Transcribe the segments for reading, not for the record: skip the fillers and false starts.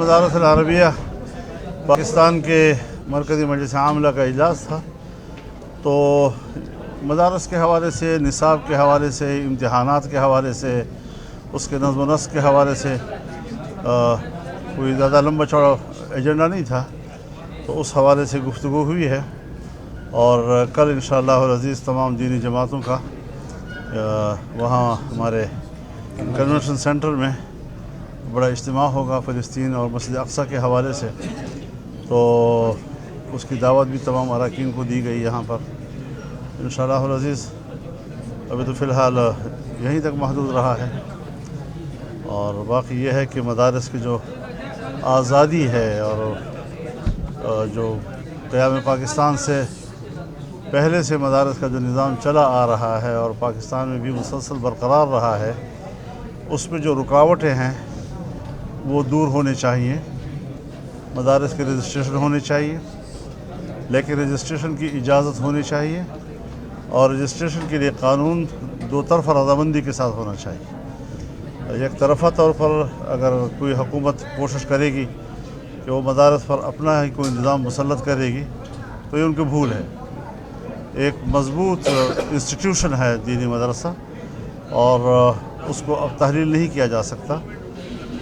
मदारिस अल-अरबिया पाकिस्तान के मरकज़ी मजलिस आमला का इजलास था। तो मदारिस के हवाले से, निसाब के हवाले से, इम्तिहानात के हवाले से, उसके नज़्म व नस्क़ के हवाले से कोई ज़्यादा लंबा चौड़ा एजेंडा नहीं था। तो उस हवाले से गुफ्तगू हुई है और कल इंशाअल्लाह अज़ीज़ तमाम दीनी जमातों का वहाँ हमारे कन्वेंशन सेंटर में बड़ा इज्तिमा होगा फ़लस्तीन और मस्जिद अक़सा के हवाले से। तो उसकी दावत भी तमाम अरकान को दी गई यहाँ पर इंशाअल्लाह अज़ीज़। अभी तो फ़िलहाल यहीं तक महदूद रहा है और बाकी ये है कि मदारिस की जो आज़ादी है और जो क़याम पाकिस्तान से पहले से मदारिस का जो निज़ाम चला आ रहा है और पाकिस्तान में भी मुसलसल बरकरार रहा है, उसमें जो रुकावटें हैं वो दूर होने चाहिए। मदारिस के रजिस्ट्रेशन होने चाहिए, लेकिन रजिस्ट्रेशन की इजाज़त होनी चाहिए और रजिस्ट्रेशन के लिए कानून दो तरफ़ा रज़ामंदी के साथ होना चाहिए। एक तरफ़ा तौर पर अगर कोई हुकूमत कोशिश करेगी कि वो मदारिस पर अपना ही कोई निज़ाम मुसल्लत करेगी तो ये उनकी भूल है। एक मज़बूत इंस्टीट्यूशन है दीनी मदरसा और उसको अब तहलील नहीं किया जा सकता,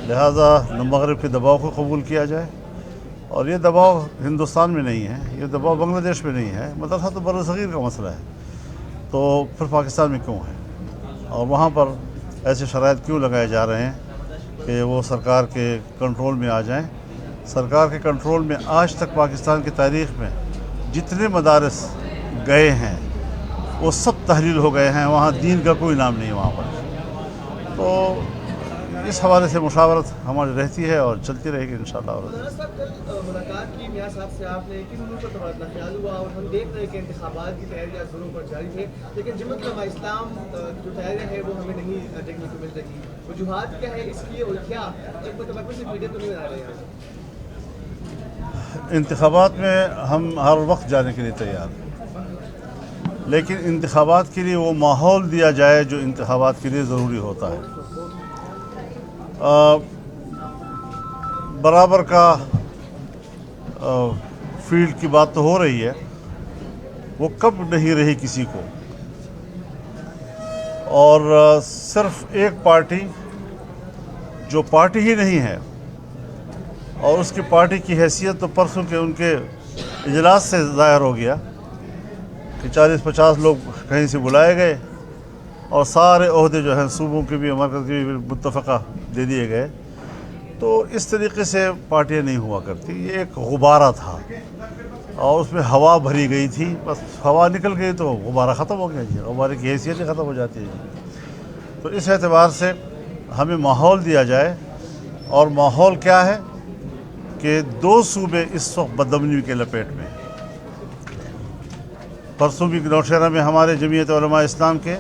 लिहाजा मग़रिब के दबाव को कबूल किया जाए। और ये दबाव हिंदुस्तान में नहीं है, ये दबाव बांग्लादेश में नहीं है, मदरसा तो बर्र-ए-सग़ीर का मसला है, तो फिर पाकिस्तान में क्यों है? और वहाँ पर ऐसे शराइत क्यों लगाए जा रहे हैं कि वो सरकार के कंट्रोल में आ जाएं? सरकार के कंट्रोल में आज तक पाकिस्तान की तारीख़ में जितने मदारिस गए हैं वो सब तहलील हो गए हैं, वहाँ दीन का कोई नाम नहीं वहाँ पर। तो इस हवाले से मुशावरत हमारी रहती है और चलती रहेगी इंशाअल्लाह। मुलाकात की मियां साहब से आपने किन मुद्दों पर तबादला ख्याल हुआ? और हम देख रहे हैं कि इंतखाबात की तैयारियां जोरों पर जारी है, लेकिन जमात इस्लाम जो तैयारियां हैं वो हमें नहीं देखने को मिल रही। वजूहात क्या है इसकी और क्या एक मतलब से मीडिया तो नहीं बना रहे हैं? इंतखाबात में हम हर वक्त जाने के लिए तैयार हैं, लेकिन इंतखाबात के लिए वो माहौल दिया जाए जो इंतखाबात के लिए ज़रूरी होता है। बराबर का फील्ड की बात तो हो रही है, वो कब नहीं रही किसी को। और सिर्फ एक पार्टी जो पार्टी ही नहीं है और उसकी पार्टी की हैसियत तो परसों के उनके इजलास से ज़ाहिर हो गया कि 40-50 लोग कहीं से बुलाए गए और सारे ओहदे जो हैं सूबों के भी मरकज़ के भी मुत्तफ़क़ा दे दिए गए। तो इस तरीके से पार्टियाँ नहीं हुआ करती। ये एक गुब्बारा था और उसमें हवा भरी गई थी, बस हवा निकल गई तो गुब्बारा ख़त्म हो गया जी, गुब्बारे की हैसियत ही ख़त्म हो जाती है जी। तो इस एतबार से हमें माहौल दिया जाए, और माहौल क्या है कि दो सूबे इस वक्त बदअमनी के लपेट में। परसों भी नौशहरा में हमारे जमीयत उलमा इस्लाम के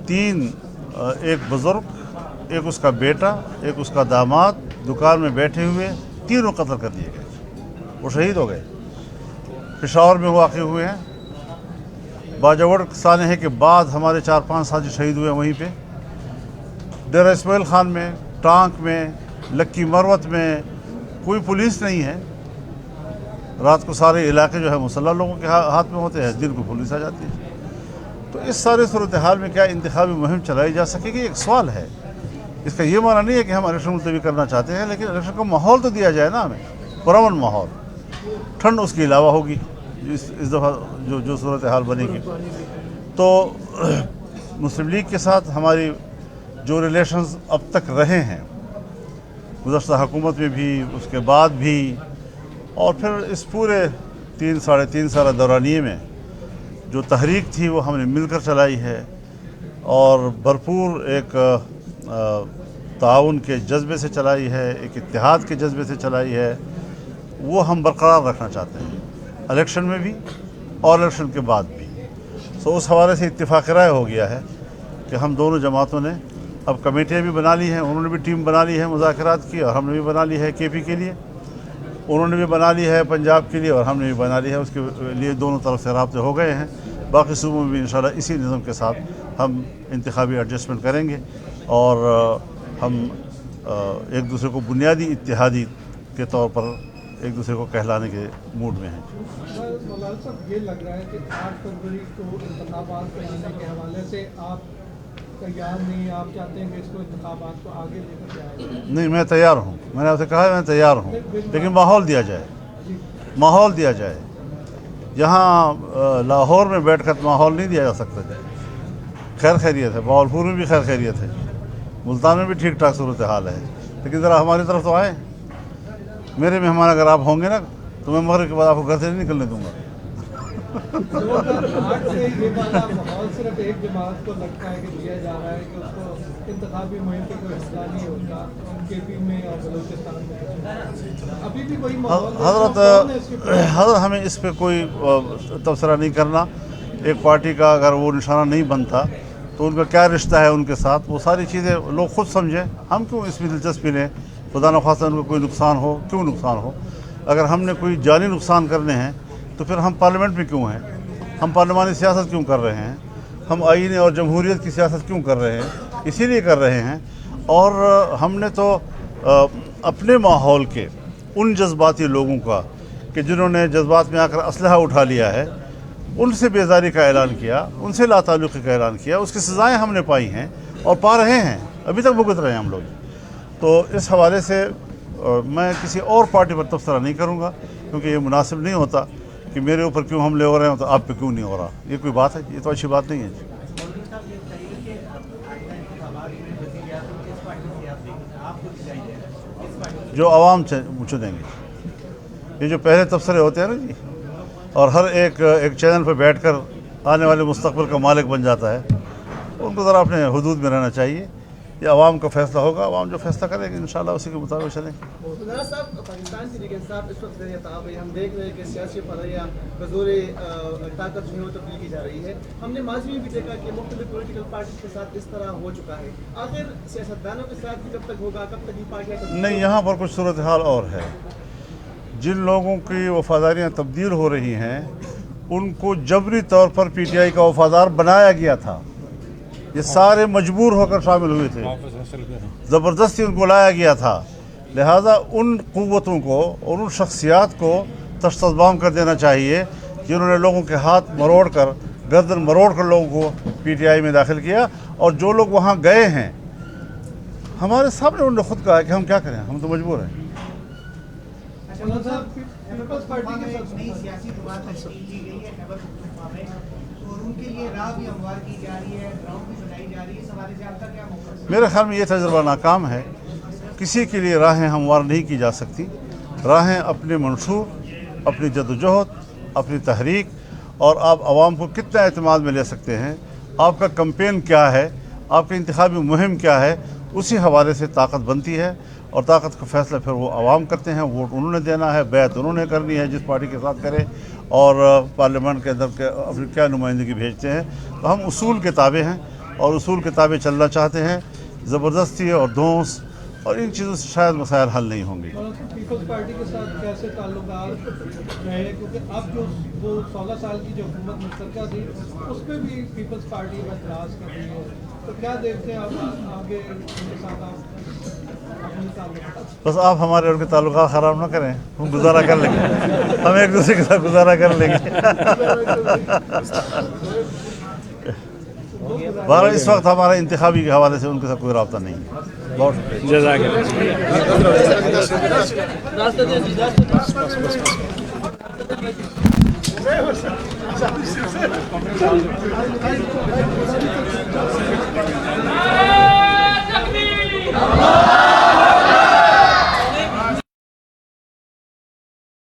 तीन, एक बुज़ुर्ग, एक उसका बेटा, एक उसका दामाद, दुकान में बैठे हुए तीनों कत्ल कर दिए गए, वो शहीद हो गए। पेशावर में वाक़ हुए हैं। बाजवड़ सानहे के बाद हमारे 4-5 साथी शहीद हुए वहीं पे। डेरा इस्माइल खान में, टांक में, लक्की मरवत में कोई पुलिस नहीं है। रात को सारे इलाके जो है मुसल्लह लोगों के हाथ में होते हैं, दिन को पुलिस आ जाती है। तो इस सारे सूरत हाल में क्या इंतखाबी मुहिम चलाई जा सकेगी? एक सवाल है। इसका ये माना नहीं है कि हम इलेक्शन मुलतवी करना चाहते हैं, लेकिन इलेक्शन का माहौल तो दिया जाए ना हमें, पुरअमन माहौल। ठंड उसके अलावा होगी इस दफ़ा जो सूरत हाल बनेगी। तो मुस्लिम लीग के साथ हमारी जो रिलेशंस अब तक रहे हैं, गुज़श्ता हुकूमत में भी, उसके बाद भी, और फिर इस पूरे 3-3.5 साल दौरानिए में जो तहरीक थी वो हमने मिलकर चलाई है और भरपूर एक ताउन के जज्बे से चलाई है, एक इत्तेहाद के जज्बे से चलाई है। वो हम बरकरार रखना चाहते हैं, इलेक्शन में भी और इलेक्शन के बाद भी। सो उस हवाले से इत्तेफाक राय हो गया है कि हम दोनों जमातों ने अब कमेटियाँ भी बना ली हैं। उन्होंने भी टीम बना ली है मुज़ाकरात की, और हमने भी बना ली है केपी के लिए, उन्होंने भी बना ली है पंजाब के लिए, और हमने भी बना ली है। उसके लिए दोनों तरफ से राब्ते हो गए हैं। बाकी सूबों में भी इंशाल्लाह इसी निज़म के साथ हम इंतखाबी एडजस्टमेंट करेंगे और हम एक दूसरे को बुनियादी इत्तेहादी के तौर पर एक दूसरे को कहलाने के मूड में हैं। मौलाना साहब, ये लग रहा है कि 8 फरवरी को इंतखाबात कराने के हवाले से आप तैयार नहीं, आप चाहते हैं कि इसको इंतखाबात को आगे लेकर जाए? नहीं, मैं तैयार हूँ, मैंने आपसे कहा है मैं तैयार हूँ, लेकिन माहौल दिया जाए, माहौल दिया जाए। यहाँ लाहौर में बैठकर माहौल नहीं दिया जा सकता। खैर खैरियत है, बावलपुर में भी खैर खैरियत है, मुल्तान में भी ठीक ठाक सूरत हाल है, लेकिन ज़रा हमारी तरफ तो आए। मेरे मेहमान अगर आप होंगे ना तो मैं मगरिब के बाद आपको घर से नहीं निकलने दूंगा। 2008 से ये वाला माहौल सिर्फ एक जमात को लगता है कि दिया जा रहा है कि उसको इंतखाबी मुहिम का कोई हिस्सा नहीं होता केपी में और बलूचिस्तान में। अभी भी कोई माहौल हज़रत हमें इस पे कोई तबसरा नहीं करना। एक पार्टी का अगर वो निशाना नहीं बनता तो उनका क्या रिश्ता है उनके साथ, वो सारी चीज़ें लोग खुद समझें। हम क्यों इसमें दिलचस्पी लें? खुदा न खास्ता उनको कोई नुकसान हो, क्यों नुकसान हो? अगर हमने कोई जानी नुकसान करने हैं तो फिर हम पार्लियामेंट में क्यों हैं? हम पार्लिमानी सियासत क्यों कर रहे हैं? हम आईन और जमहूरियत की सियासत क्यों कर रहे हैं? इसीलिए कर रहे हैं। और हमने तो अपने माहौल के उन जज्बाती लोगों का कि जिन्होंने जज्बात में आकर असलहा उठा लिया है, उनसे बेजारी का ऐलान किया, उनसे लाताल्लुक़ी का ऐलान किया, उसकी सज़ाएँ हमने पाई हैं और पा रहे हैं, अभी तक भुगत रहे हैं हम लोग। तो इस हवाले से मैं किसी और पार्टी पर तबसरा नहीं करूँगा, क्योंकि ये मुनासिब नहीं होता कि मेरे ऊपर क्यों हमले हो रहे हैं तो आप पे क्यों नहीं हो रहा। ये कोई बात है? ये तो अच्छी बात नहीं है। जो आवाम चुनेंगे। ये जो पहले तबसरे होते हैं ना जी, और हर एक चैनल पर बैठकर आने वाले मुस्तकबिल का मालिक बन जाता है, उनको ज़रा अपने हुदूद में रहना चाहिए। ये आवाम का फैसला होगा, आवाम जो फैसला करेंगे इंशाल्लाह उसी के मुताबिक चलेंगे। मौलाना साहब, पाकिस्तान की लेकिन साहब इस वक्त ज़रिए हम देख रहे हैं कि सियासी फरैया बज़ोर ताकत जो है वो तब्दील की जा रही है। हमने माजी में भी देखा कि मुख्तलिफ पॉलिटिकल पार्टी के साथ इस तरह हो चुका है। आखिर सियासतदानों के साथ कब तक होगा, कब तक ये पार्टियाँ? नहीं, यहाँ पर कुछ सूरत हाल और है। जिन लोगों की वफादारियाँ तब्दील हो रही हैं उनको जबरी तौर पर PTI का वफादार बनाया गया था। ये सारे मजबूर होकर शामिल हुए थे, ज़बरदस्ती उनको लाया गया था। लिहाजा उन क़ुव्वतों को और उन शख्सियात को तश्तज़बाम कर देना चाहिए जिन्होंने लोगों के हाथ मरोड़ कर, गर्दन मरोड़ कर लोगों को PTI में दाखिल किया। और जो लोग वहाँ गए हैं, हमारे सामने उन्होंने खुद कहा कि हम क्या करें, हम तो मजबूर हैं। पीपल्स पार्टी के साथ नई सियासी बात तश्कील की गई है खैबर पख्तूनख्वा में, और उनके लिए राह भी हमवार की जा रही है, ग्राउंड भी बनाई जा रही है। इस हवाले से आपका क्या मौक़िफ़ है? मेरे ख्याल में ये तजुर्बा नाकाम है। किसी के लिए राहें हमवार नहीं की जा सकती। राहें अपने मंशूर, अपनी जदोजहद, अपनी तहरीक, और आप आवाम को कितना एतमाद में ले सकते हैं, आपका कैंपेन क्या है, आपकी इंतखाबी मुहिम क्या है, उसी हवाले से ताकत बनती है। और ताकत का फैसला फिर वो आवाम करते हैं। वोट उन्होंने देना है, बैत उन्होंने करनी है जिस पार्टी के साथ करें, और पार्लियामेंट के अंदर अपनी क्या नुमाइंदगी भेजते हैं। तो हम उसूल के ताबे हैं और उसूल के ताबे चलना चाहते हैं। ज़बरदस्ती और धौंस और इन चीज़ों से शायद मसाइल हल नहीं होंगे। पीपल्स पार्टी के साथ कैसे ताल्लुकात रहे, क्योंकि अब जो वो 16 साल की जो हुकूमत मुश्तरका थी उस पर भी पीपल्स पार्टी में एतराज़ कर रही है, तो क्या देखते हैं आप आगे उनके साथ आप अपने ताल्लुकात? बस आप हमारे उनके ताल्लुकात ख़राब ना करें, हम गुजारा कर लेंगे, हम एक दूसरे के साथ गुजारा कर लेंगे। बहरहाल इस वक्त हमारा इंतखाबी के हवाले से उनके साथ कोई रब्ता नहीं है। बहुत शुक्रिया।